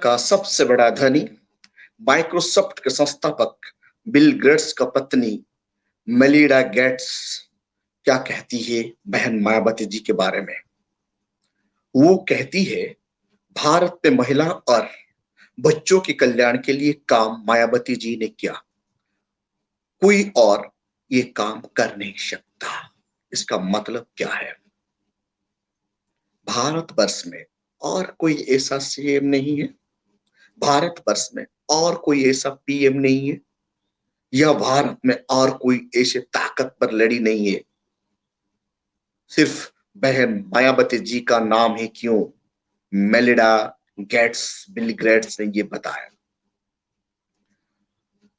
का सबसे बड़ा धनी, माइक्रोसॉफ्ट के संस्थापक बिल गेट्स का पत्नी मेलिंडा गेट्स क्या कहती है बहन मायावती जी के बारे में? वो कहती है, भारत में महिला और बच्चों के कल्याण के लिए काम मायावती जी ने किया, कोई और ये काम कर नहीं सकता। इसका मतलब क्या है? भारतवर्ष में और कोई ऐसा सीएम नहीं है, भारतवर्ष में और कोई ऐसा पीएम नहीं है, या भारत में और कोई ऐसे ताकतवर लड़ी नहीं है। सिर्फ बहन मायावती जी का नाम ही क्यों मेलिंडा गेट्स, बिल गेट्स ने ये बताया।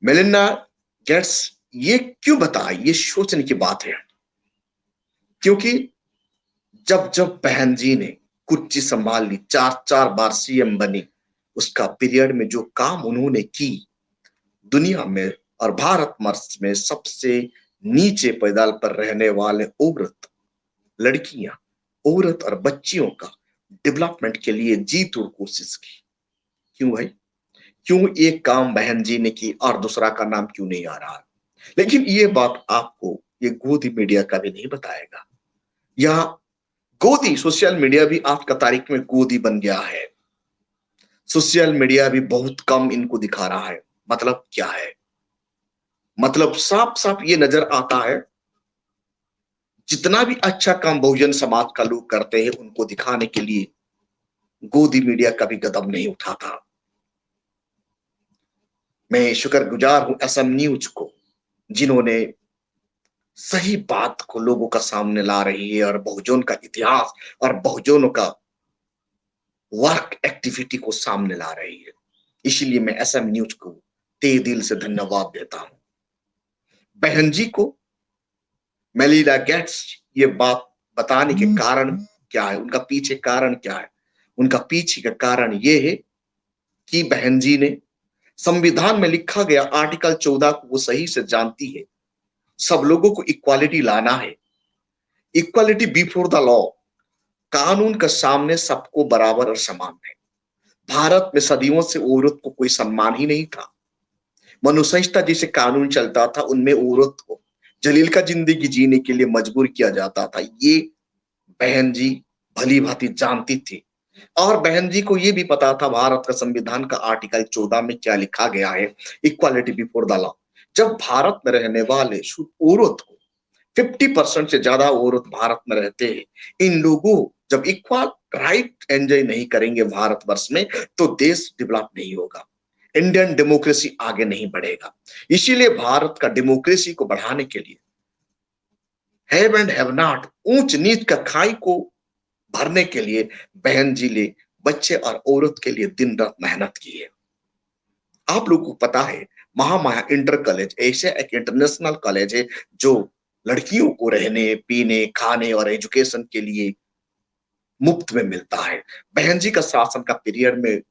मेलिंडा गेट्स ये क्यों बताया, ये सोचने की बात है, क्योंकि जब जब बहन जी ने कुर्सी संभाल ली, चार चार बार सीएम बनी, उसका पीरियड में जो काम उन्होंने की, दुनिया में और भारत वर्ष में सबसे नीचे पैदाल पर रहने वाले औरत, लड़कियां, औरत और बच्चियों का डेवलपमेंट के लिए जी तोड़ कोशिश की। क्यों भाई? क्यों एक काम बहन जी ने की और दूसरा का नाम क्यों नहीं आ रहा? लेकिन ये बात आपको ये गोदी मीडिया का भी नहीं बताएगा, या गोदी सोशल मीडिया भी आज का तारीख में गोदी बन गया है। सोशल मीडिया भी बहुत कम इनको दिखा रहा है। मतलब क्या है? मतलब साफ साफ ये नजर आता है, जितना भी अच्छा काम बहुजन समाज का लोग करते हैं उनको दिखाने के लिए गोदी मीडिया कभी कदम नहीं उठाता। मैं शुक्रगुजार हूं असम न्यूज को, जिन्होंने सही बात को लोगों का सामने ला रही है और बहुजन का इतिहास और बहुजनों का वर्क एक्टिविटी को सामने ला रही है। इसीलिए मैं असम न्यूज को तहे दिल से धन्यवाद देता हूं। बहन जी को मेलिंडा गेट्स ये बात बताने के कारण क्या है, उनका पीछे कारण क्या है? उनका पीछे का कारण ये है कि बहन जी ने संविधान में लिखा गया आर्टिकल 14 को वो सही से जानती है। सब लोगों को इक्वालिटी लाना है, इक्वालिटी बिफोर द लॉ, कानून का सामने सबको बराबर और समान है। भारत में सदियों से औरत को कोई सम्मान ही नहीं था। मनुष्यता जैसे कानून चलता था, उनमें औरत को जलील का जिंदगी जीने के लिए मजबूर किया जाता था। ये बहन जी भली भांति जानती थी, और बहन जी को यह भी पता था भारत का संविधान का आर्टिकल 14 में क्या लिखा गया है, इक्वालिटी बिफोर द लॉ। जब भारत में रहने वाले औरत को 50% से ज्यादा औरत भारत में रहते हैं, इन लोगों जब इक्वल राइट एंजॉय नहीं करेंगे भारतवर्ष में, तो देश डेवलप नहीं होगा, इंडियन डेमोक्रेसी आगे नहीं बढ़ेगा। इसीलिए भारत का डेमोक्रेसी को बढ़ाने के लिए हैव एंड हैव नॉट, ऊंच नीच का खाई को भरने के लिए बहन जी ने बच्चे और औरत के लिए दिन रात मेहनत की है। आप लोगों को पता है, महामाया इंटर कॉलेज ऐसे एक इंटरनेशनल कॉलेज है जो लड़कियों को रहने, पीने, खाने और एजुकेशन के लिए मुफ्त में मिलता है। बहन जी का शासन का पीरियड में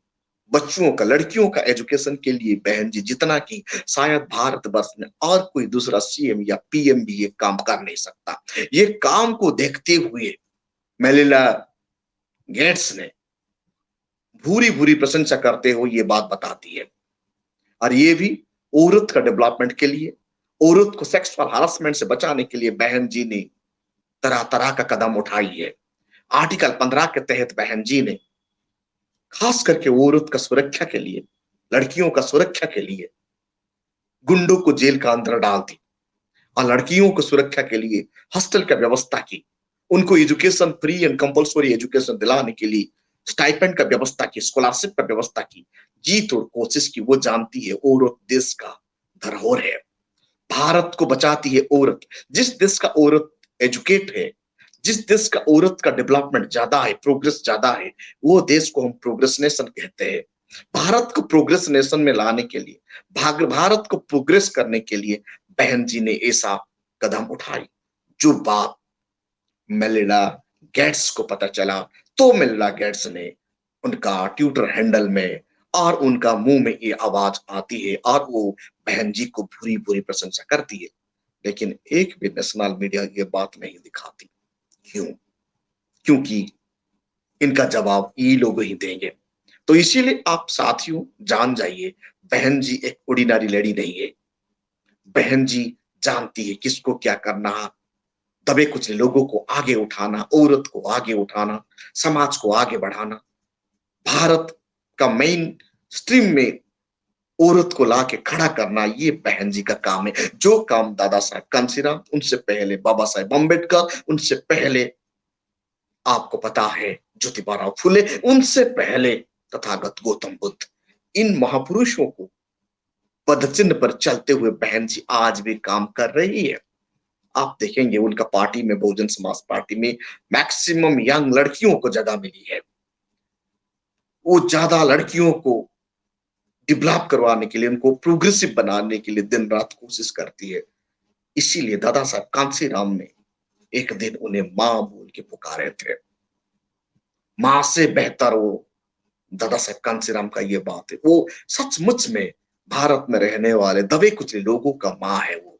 बच्चों का, लड़कियों का एजुकेशन के लिए बहन जी जितना की शायद भारतवर्ष में और कोई दूसरा सीएम या पीएम भी ये काम कर नहीं सकता। ये काम को देखते हुए मेलिंडा गेट्स ने भूरी भूरी प्रशंसा करते हुए ये बात बताती है, और ये भी औरत का डेवलपमेंट के लिए, औरत को सेक्सुअल हरासमेंट से बचाने के लिए बहन जी ने तरह तरह का कदम उठाई है। आर्टिकल 15 के तहत बहन जी ने खास करके औरत का सुरक्षा के लिए, लड़कियों का सुरक्षा के लिए गुंडों को जेल का अंदर डाल दी, और लड़कियों को सुरक्षा के लिए हॉस्टल का व्यवस्था की, उनको education, free and compulsory education दिलाने के लिए स्टाइपेंड का व्यवस्था की, स्कॉलरशिप का व्यवस्था की, जी तोड़ कोशिश की। वो जानती है औरत देश का धरोहर है, भारत को बचाती है औरत। जिस देश का औरत एजुकेट है, जिस देश का औरत का डेवलपमेंट ज्यादा है, प्रोग्रेस ज्यादा है, वो देश को हम प्रोग्रेस नेशन कहते हैं। भारत को प्रोग्रेस नेशन में लाने के लिए, भारत को प्रोग्रेस करने के लिए बहन जी ने ऐसा कदम उठाई। जो बात मेलिंडा गेट्स को पता चला, तो मेलिंडा गेट्स ने उनका ट्विटर हैंडल में और उनका मुंह में ये आवाज आती है, और वो बहन जी को पूरी पूरी प्रशंसा करती है। लेकिन एक भी नेशनल मीडिया ये बात नहीं दिखाती। क्यों? क्योंकि इनका जवाब ये लोग ही देंगे। तो इसीलिए आप साथियों जान जाइए, बहन जी एक ऑर्डिनरी लेडी नहीं है। बहन जी जानती है किसको क्या करना, दबे कुचले लोगों को आगे उठाना, औरत को आगे उठाना, समाज को आगे बढ़ाना। भारत का मेन स्ट्रीम में औरत को लाके खड़ा करना, ये बहन जी का काम है। जो काम दादा साहब कांशीराम, उनसे पहले बाबा साहेब अम्बेडकर, उनसे पहले आपको पता है ज्योतिबा फुले, उनसे पहले तथागत गौतम बुद्ध, इन महापुरुषों को पदचिन्ह पर चलते हुए बहन जी आज भी काम कर रही है। आप देखेंगे उनका पार्टी में, बहुजन समाज पार्टी में मैक्सिमम यंग लड़कियों को जगह मिली है। वो ज्यादा लड़कियों को डेवलप करवाने के लिए, उनको प्रोग्रेसिव बनाने के लिए दिन रात कोशिश करती है। इसीलिए दादा साहब कांशीराम ने एक दिन उन्हें मां बोल के पुकारे थे। मां से बेहतर वो दादा साहब कांशीराम का ये बात है। वो सचमुच में भारत में रहने वाले दबे कुचले लोगों का मां है। वो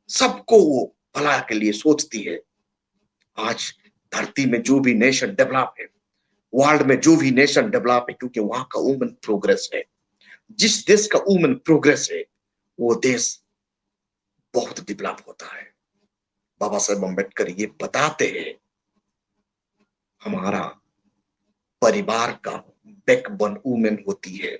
सबको वो भला के लिए सोचती है। आज धरती में जो भी नेशन डेवलप है, वर्ल्ड में जो भी नेशन डेवलप है, क्योंकि वहां का वुमेन प्रोग्रेस है। जिस देश का वुमेन प्रोग्रेस है, वो देश बहुत डेवलप होता है। बाबा साहेब अम्बेडकर ये बताते हैं, हमारा परिवार का बैकबोन वुमेन होती है।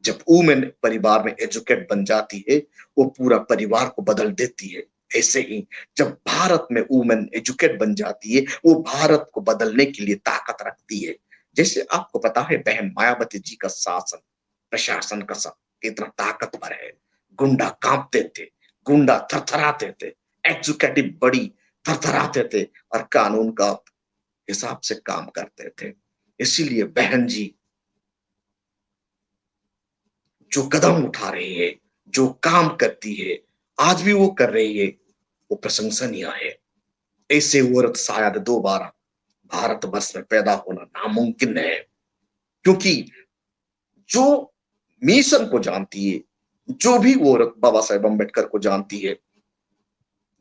जब वुमेन परिवार में एजुकेट बन जाती है, वो पूरा परिवार को बदल देती है। ऐसे ही जब भारत में वुमेन एजुकेट बन जाती है, वो भारत को बदलने के लिए ताकत रखती है। जैसे आपको पता है बहन मायावती जी का शासन, प्रशासन का कितना ताकतवर है। गुंडा कांपते थे, गुंडा थरथराते थे, एग्जीक्यूटिव बड़ी थरथराते थे, और कानून का हिसाब से काम करते थे। इसीलिए बहन जी जो कदम उठा रही है, जो काम करती है, आज भी वो कर रही है, वो प्रशंसनीय है। ऐसे औरत शायद दोबारा भारतवर्ष में पैदा होना नामुमकिन है। क्योंकि जो मिशन को जानती है, जो भी औरत बाबा साहेब अम्बेडकर को जानती है,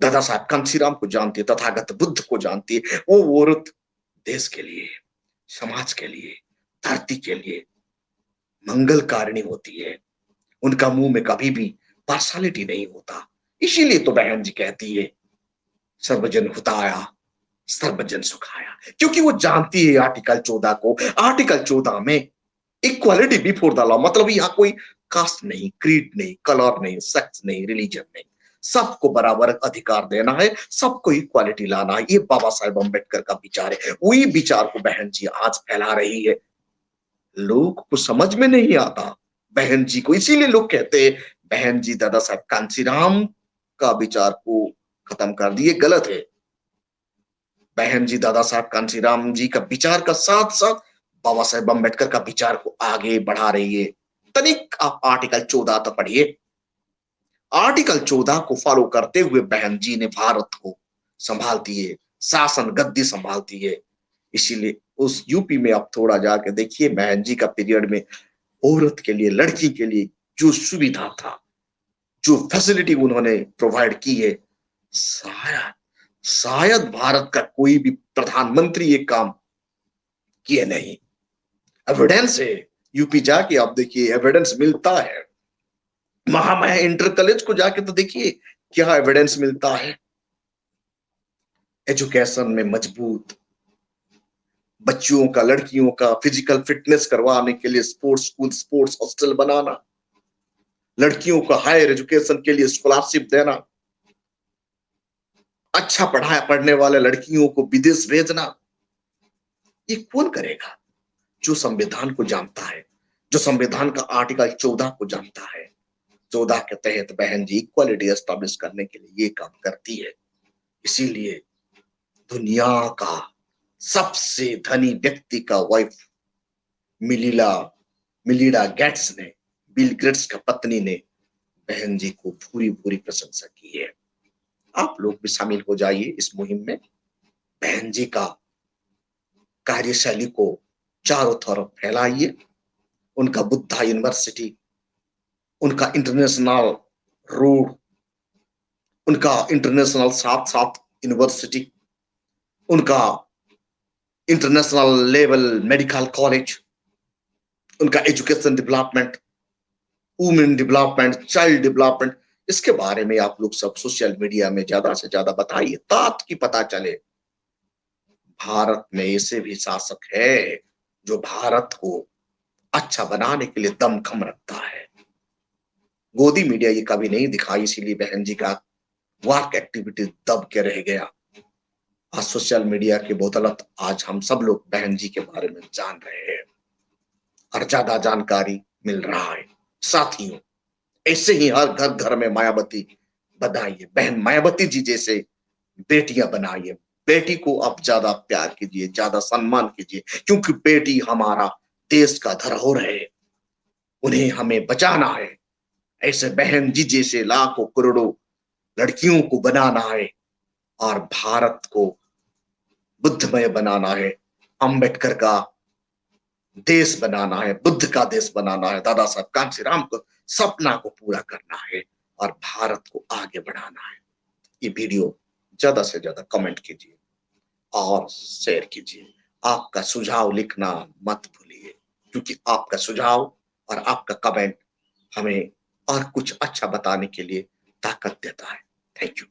दादा साहब कांशीराम को जानती है, तथागत बुद्ध को जानती है, वो औरत देश के लिए, समाज के लिए, धरती के लिए मंगलकारिणी होती है। उनका मुंह में कभी भी पार्शलिटी नहीं होता। इसीलिए तो बहन जी कहती है सर्वजन हिताया सर्वजन सुखाया, क्योंकि वो जानती है आर्टिकल 14 को। आर्टिकल 14 में इक्वालिटी बिफोर द लॉ, मतलब यहाँ कोई कास्ट नहीं, क्रीड नहीं, कलर नहीं, सेक्स नहीं, रिलीजन नहीं, सबको बराबर अधिकार देना है, सबको इक्वालिटी लाना है। ये बाबा साहेब अम्बेडकर का विचार है। वही विचार को बहन जी आज फैला रही है। लोग को समझ में नहीं आता बहन जी को, इसीलिए लोग कहते हैं बहन जी दादा साहब कांशीराम का विचार को खत्म कर दिए, गलत है। बहन जी दादा साहब कांशीराम जी का विचार का साथ साथ बाबा साहेब अम्बेडकर का विचार को आगे बढ़ा रही है। तनिक आप आर्टिकल 14 तक पढ़िए। आर्टिकल 14 को फॉलो करते हुए बहन जी ने भारत को संभालती है, शासन गद्दी संभालती है। इसीलिए उस यूपी में आप थोड़ा जाके देखिए, बहन जी का पीरियड में औरत के लिए, लड़की के लिए जो सुविधा था, जो फैसिलिटी उन्होंने प्रोवाइड की है, शायद शायद भारत का कोई भी प्रधानमंत्री ये काम किए नहीं। एविडेंस है, यूपी जाके आप देखिए एविडेंस मिलता है। महामाया इंटर कॉलेज को जाके तो देखिए क्या एविडेंस मिलता है। एजुकेशन में मजबूत, बच्चियों का, लड़कियों का फिजिकल फिटनेस करवाने के लिए स्पोर्ट्स स्कूल, स्पोर्ट्स हॉस्टल बनाना, लड़कियों को हायर एजुकेशन के लिए स्कॉलरशिप देना, अच्छा पढ़ने वाले लड़कियों को विदेश भेजना। ये कौन करेगा? जो संविधान को जानता है, जो संविधान का आर्टिकल 14 को जानता है। 14 के तहत बहन जी इक्वालिटी एस्टैब्लिश करने के लिए ये काम करती है। इसीलिए दुनिया का सबसे धनी व्यक्ति का वाइफ मिलिला मिलिडा गेट्स ने, बिल गेट्स का पत्नी ने बहन जी को पूरी पूरी प्रशंसा की है। आप लोग भी शामिल हो जाइए इस मुहिम में। बहन जी का कार्यशैली को चारों तरफ फैलाइए। उनका बुद्धा यूनिवर्सिटी, उनका इंटरनेशनल रोड, उनका इंटरनेशनल साथ साथ यूनिवर्सिटी, उनका इंटरनेशनल लेवल मेडिकल कॉलेज, उनका education development, women development, child development, इसके बारे में आप लोग सब सोशल मीडिया में ज्यादा से ज्यादा बताइए ताकि पता चले भारत में ऐसे भी शासक है जो भारत को अच्छा बनाने के लिए दमखम रखता है। गोदी मीडिया ये कभी नहीं दिखाई, इसीलिए बहन जी का वर्क एक्टिविटी दब के रह गया। आज सोशल मीडिया के बदौलत आज हम सब लोग बहन जी के बारे में जान रहे हैं और ज्यादा जानकारी मिल रहा है। साथियों, ऐसे ही हर घर घर में मायावती बनाइए, बहन मायावती जी जैसे बेटियां बनाइए। बेटी को आप ज्यादा प्यार कीजिए, ज्यादा सम्मान कीजिए, क्योंकि बेटी हमारा देश का धरोहर है, उन्हें हमें बचाना है। ऐसे बहन जी जैसे लाखों करोड़ों लड़कियों को बनाना है और भारत को बुद्धमय बनाना है। अंबेडकर का देश बनाना है, बुद्ध का देश बनाना है, दादा साहब कांशीराम को सपना को पूरा करना है और भारत को आगे बढ़ाना है। ये वीडियो ज्यादा से ज्यादा कमेंट कीजिए और शेयर कीजिए। आपका सुझाव लिखना मत भूलिए, क्योंकि आपका सुझाव और आपका कमेंट हमें और कुछ अच्छा बताने के लिए ताकत देता है। Thank you.